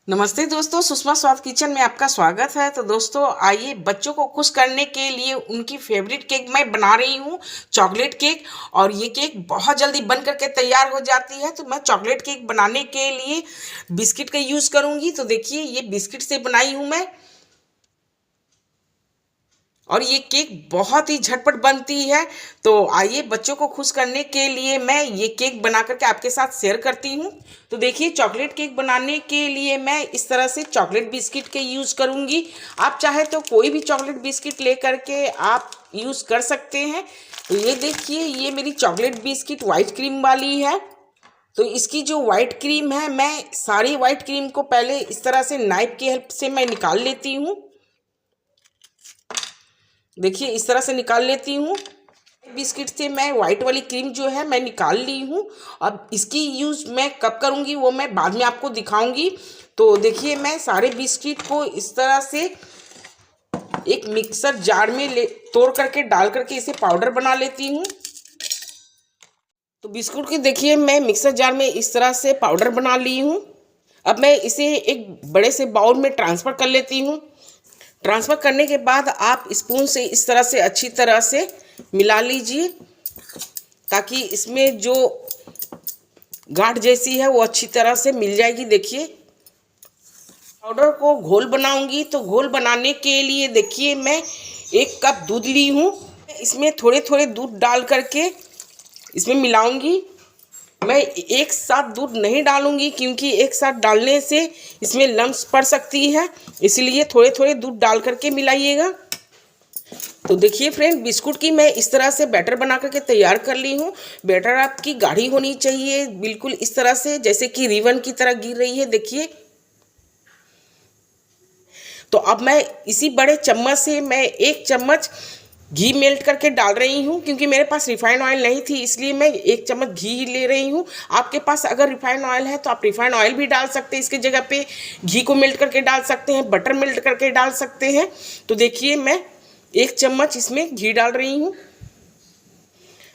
नमस्ते दोस्तों, सुषमा स्वाद किचन में आपका स्वागत है। तो दोस्तों आइए, बच्चों को खुश करने के लिए उनकी फेवरेट केक मैं बना रही हूँ, चॉकलेट केक। और ये केक बहुत जल्दी बन करके तैयार हो जाती है। तो मैं चॉकलेट केक बनाने के लिए बिस्किट का यूज़ करूँगी। तो देखिए, ये बिस्किट से बनाई हूँ मैं, और ये केक बहुत ही झटपट बनती है। तो आइए, बच्चों को खुश करने के लिए मैं ये केक बना करके आपके साथ शेयर करती हूँ। तो देखिए, चॉकलेट केक बनाने के लिए मैं इस तरह से चॉकलेट बिस्किट के यूज़ करूँगी। आप चाहे तो कोई भी चॉकलेट बिस्किट ले करके आप यूज़ कर सकते हैं। तो ये देखिए, ये मेरी चॉकलेट बिस्किट वाइट क्रीम वाली है। तो इसकी जो वाइट क्रीम है, मैं सारी वाइट क्रीम को पहले इस तरह से नाइफ की हेल्प से मैं निकाल लेती हूँ। देखिए, इस तरह से निकाल लेती हूँ। बिस्किट से मैं वाइट वाली क्रीम जो है मैं निकाल ली हूँ। अब इसकी यूज़ मैं कब करूँगी वो मैं बाद में आपको दिखाऊंगी। तो देखिए, मैं सारे बिस्किट को इस तरह से एक मिक्सर जार में तोड़ करके डाल करके इसे पाउडर बना लेती हूँ। तो बिस्कुट की देखिए, मैं मिक्सर जार में इस तरह से पाउडर बना ली हूँ। अब मैं इसे एक बड़े से बाउल में ट्रांसफ़र कर लेती हूँ। ट्रांसफ़र करने के बाद आप स्पून से इस तरह से अच्छी तरह से मिला लीजिए, ताकि इसमें जो गांठ जैसी है वो अच्छी तरह से मिल जाएगी। देखिए, पाउडर को घोल बनाऊंगी। तो घोल बनाने के लिए देखिए, मैं 1 कप दूध ली हूँ। इसमें थोड़े थोड़े दूध डाल करके इसमें मिलाऊंगी। मैं एक साथ दूध नहीं डालूंगी, क्योंकि एक साथ डालने से इसमें लम्स पड़ सकती है, इसलिए थोड़े थोड़े दूध डाल करके मिलाइएगा। तो देखिए फ्रेंड, बिस्कुट की मैं इस तरह से बैटर बना करके तैयार कर ली हूँ। बैटर आपकी गाढ़ी होनी चाहिए, बिल्कुल इस तरह से जैसे कि रिबन की तरह गिर रही है। देखिए, तो अब मैं इसी बड़े चम्मच से मैं 1 चम्मच घी मेल्ट करके डाल रही हूँ, क्योंकि मेरे पास रिफाइंड ऑयल नहीं थी, इसलिए मैं 1 चम्मच घी ही ले रही हूँ। आपके पास अगर रिफाइंड ऑयल है तो आप रिफाइंड ऑयल भी डाल सकते हैं, इसके जगह पे घी को मेल्ट करके डाल सकते हैं, बटर मेल्ट करके डाल सकते हैं। तो देखिए, मैं 1 चम्मच इसमें घी डाल रही हूँ।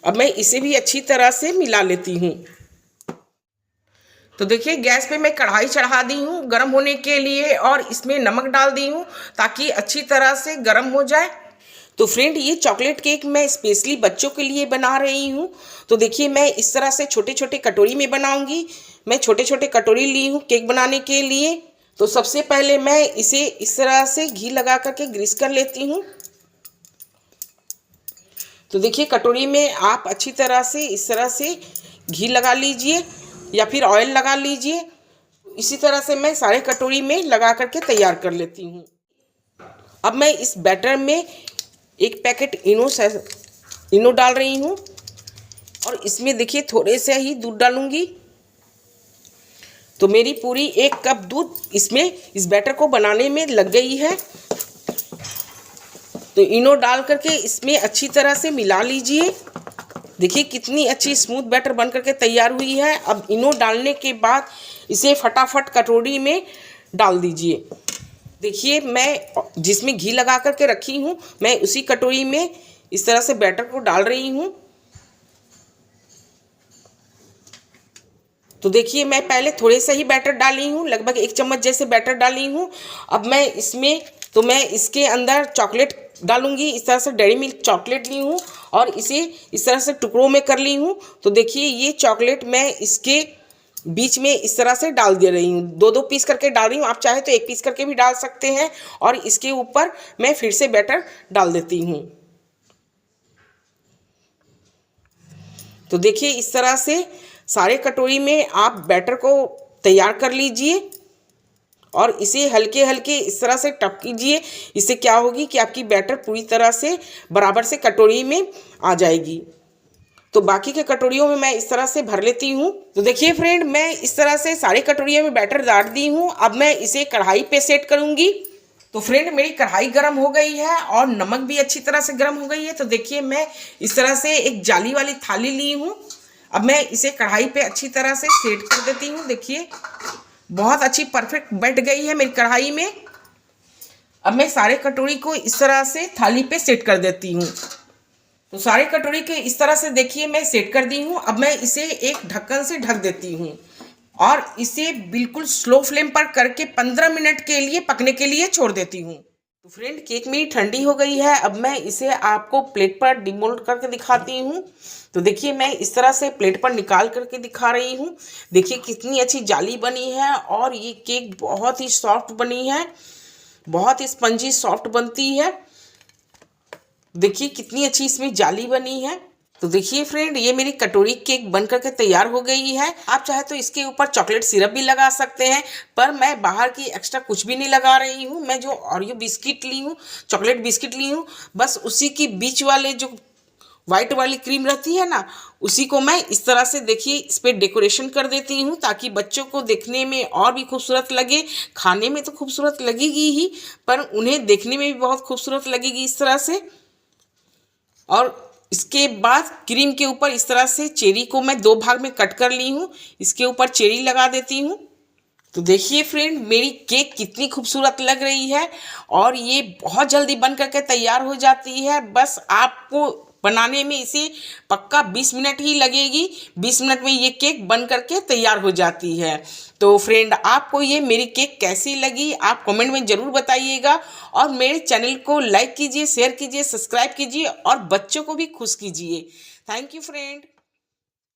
अब मैं इसे भी अच्छी तरह से मिला लेती हूँ। तो देखिए, गैस पे मैं कढ़ाई चढ़ा दी हूँ गर्म होने के लिए, और इसमें नमक डाल दी हूँ ताकि अच्छी तरह से गर्म हो जाए। तो फ्रेंड, ये चॉकलेट केक मैं स्पेशली बच्चों के लिए बना रही हूँ। तो देखिए, मैं इस तरह से छोटे छोटे कटोरी में बनाऊंगी। मैं छोटे छोटे कटोरी ली हूँ केक बनाने के लिए। तो सबसे पहले मैं इसे इस तरह से घी लगा करके ग्रीस कर लेती हूँ। तो देखिए, कटोरी में आप अच्छी तरह से इस तरह से घी लगा लीजिए या फिर ऑयल लगा लीजिए। इसी तरह से मैं सारे कटोरी में लगा करके तैयार कर लेती हूँ। अब मैं इस बैटर में 1 पैकेट इनो डाल रही हूँ, और इसमें देखिए थोड़े से ही दूध डालूंगी। तो मेरी पूरी 1 कप दूध इसमें इस बैटर को बनाने में लग गई है। तो इनो डाल करके इसमें अच्छी तरह से मिला लीजिए। देखिए, कितनी अच्छी स्मूथ बैटर बन करके तैयार हुई है। अब इनो डालने के बाद इसे फटाफट कटोरी में डाल दीजिए। देखिए, मैं जिसमें घी लगा करके रखी हूँ, मैं उसी कटोरी में इस तरह से बैटर को डाल रही हूँ। तो देखिए, मैं पहले थोड़े से ही बैटर डाली हूँ, लगभग 1 चम्मच जैसे बैटर डाली हूँ। अब मैं इसके अंदर चॉकलेट डालूंगी। इस तरह से डेयरी मिल्क चॉकलेट ली हूँ, और इसे इस तरह से टुकड़ों में कर ली हूँ। तो देखिए, ये चॉकलेट मैं इसके बीच में इस तरह से डाल दे रही हूँ। 2-2 पीस करके डाल रही हूँ, आप चाहे तो 1 पीस करके भी डाल सकते हैं। और इसके ऊपर मैं फिर से बैटर डाल देती हूँ। तो देखिए, इस तरह से सारे कटोरी में आप बैटर को तैयार कर लीजिए, और इसे हल्के हल्के इस तरह से टप कीजिए। इससे क्या होगी कि आपकी बैटर पूरी तरह से बराबर से कटोरी में आ जाएगी। तो बाकी के कटोरियों में मैं इस तरह से भर लेती हूँ। तो देखिए फ्रेंड, मैं इस तरह से सारे कटोरियों में बैटर डाल दी हूँ। अब मैं इसे कढ़ाई पे सेट करूँगी। तो फ्रेंड, मेरी कढ़ाई गर्म हो गई है, और नमक भी अच्छी तरह से गर्म हो गई है। तो देखिए, मैं इस तरह से एक जाली वाली थाली ली हूँ। अब मैं इसे कढ़ाई पे अच्छी तरह से सेट कर देती हूँ। देखिए, बहुत अच्छी परफेक्ट बैठ गई है मेरी कढ़ाई में। अब मैं सारे कटोरी को इस तरह से थाली पे सेट कर देती हूँ। तो सारे कटोरी के इस तरह से देखिए मैं सेट कर दी हूँ। अब मैं इसे एक ढक्कन से ढक देती हूँ, और इसे बिल्कुल स्लो फ्लेम पर करके 15 मिनट के लिए पकने के लिए छोड़ देती हूँ। तो फ्रेंड केक मेरी ठंडी हो गई है। अब मैं इसे आपको प्लेट पर डिमोल्ड करके दिखाती हूँ। तो देखिए मैं इस तरह से प्लेट पर निकाल करके दिखा रही हूँ। देखिए कितनी अच्छी जाली बनी है और ये केक बहुत ही सॉफ्ट बनी है, बहुत ही स्पंजी सॉफ्ट बनती है। देखिए कितनी अच्छी इसमें जाली बनी है। तो देखिए फ्रेंड ये मेरी कटोरी केक बन करके तैयार हो गई है। आप चाहे तो इसके ऊपर चॉकलेट सिरप भी लगा सकते हैं, पर मैं बाहर की एक्स्ट्रा कुछ भी नहीं लगा रही हूँ। मैं जो ओरियो बिस्किट ली हूँ, चॉकलेट बिस्किट ली हूँ, बस उसी की बीच वाले जो वाइट वाली क्रीम रहती है ना, उसी को मैं इस तरह से देखिए इस पर डेकोरेशन कर देती हूँ, ताकि बच्चों को देखने में और भी खूबसूरत लगे। खाने में तो खूबसूरत लगेगी ही, पर उन्हें देखने में भी बहुत खूबसूरत लगेगी इस तरह से। और इसके बाद क्रीम के ऊपर इस तरह से चेरी को मैं 2 भाग में कट कर ली हूँ, इसके ऊपर चेरी लगा देती हूँ। तो देखिए फ्रेंड मेरी केक कितनी खूबसूरत लग रही है और ये बहुत जल्दी बन करके तैयार हो जाती है। बस आपको बनाने में इसे पक्का 20 मिनट ही लगेगी। 20 मिनट में ये केक बन करके तैयार हो जाती है। तो फ्रेंड आपको ये मेरी केक कैसी लगी आप कमेंट में ज़रूर बताइएगा, और मेरे चैनल को लाइक कीजिए, शेयर कीजिए, सब्सक्राइब कीजिए और बच्चों को भी खुश कीजिए। Thank you friend.